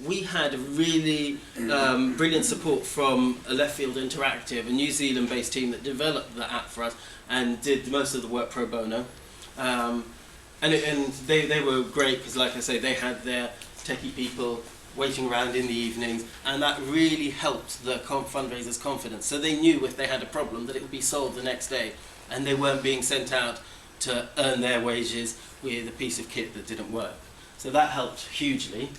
we had a really brilliant support from a Left Field Interactive, a New Zealand-based team that developed the app for us and did most of the work pro bono. And they were great because, like I say, they had their techie people waiting around in the evenings, and that really helped the fundraisers' confidence. So they knew if they had a problem that it would be solved the next day, and they weren't being sent out to earn their wages with a piece of kit that didn't work. So that helped hugely.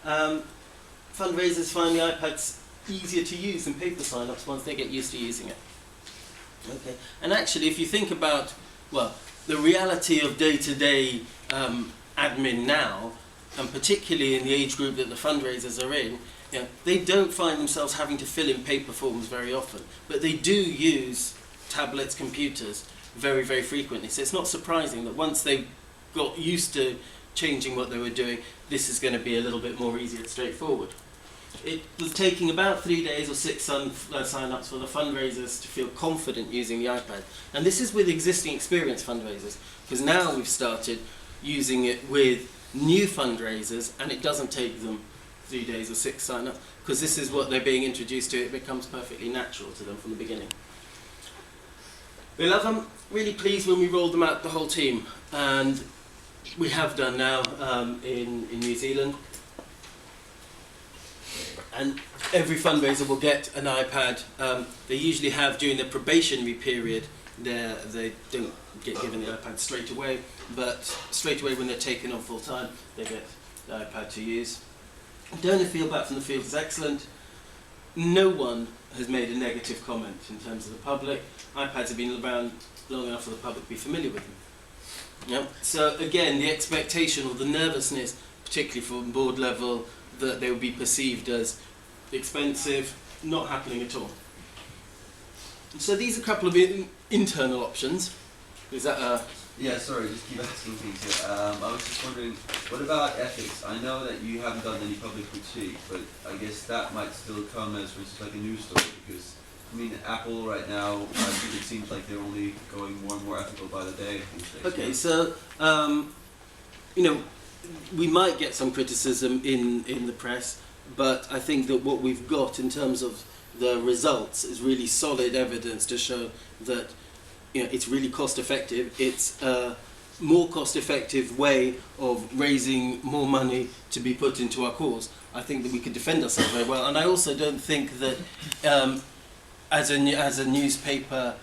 Fundraisers find the iPads easier to use than paper sign-ups once they get used to using it. Okay. And actually, if you think about, well, the reality of day-to-day admin now, and particularly in the age group that the fundraisers are in, you know, they don't find themselves having to fill in paper forms very often, but they do use tablets, computers very, very frequently. So it's not surprising that once they got used to changing what they were doing, this is going to be a little bit more easy and straightforward. It was taking about 3 days or 6 sign-ups for the fundraisers to feel confident using the iPad. And this is with existing experienced fundraisers, because now we've started using it with new fundraisers, and it doesn't take them 3 days or 6 sign-ups, because this is what they're being introduced to. It becomes perfectly natural to them from the beginning. We love them. Really pleased when we rolled them out, the whole team, and we have done now in New Zealand. And every fundraiser will get an iPad. They usually have, during the probationary period, they don't get given the iPad straight away, but straight away when they're taken on full time, they get the iPad to use. Donor feedback from the field is excellent. No one has made a negative comment in terms of the public. iPads have been around long enough for the public to be familiar with them. Yep. So again, the expectation or the nervousness, particularly from board level, that they will be perceived as expensive, not happening at all. So these are a couple of internal options. Is that Yeah, sorry, just keep asking things here. I was just wondering, what about ethics? I know that you haven't done any public critique, but I guess that might still come as like a news story, because I mean, Apple right now, it seems like they're only going more and more ethical by the day these days. Okay, so you know, we might get some criticism in the press, but I think that what we've got in terms of the results is really solid evidence to show that, you know, it's really cost effective. It's a more cost effective way of raising more money to be put into our cause. I think that we could defend ourselves very well, and I also don't think that as a newspaper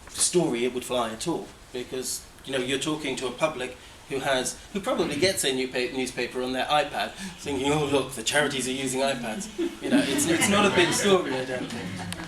story it would fly at all, because, you know, you're talking to a public who probably gets a newspaper on their iPad, thinking, oh look, the charities are using iPads. You know, it's not a big story, I don't think.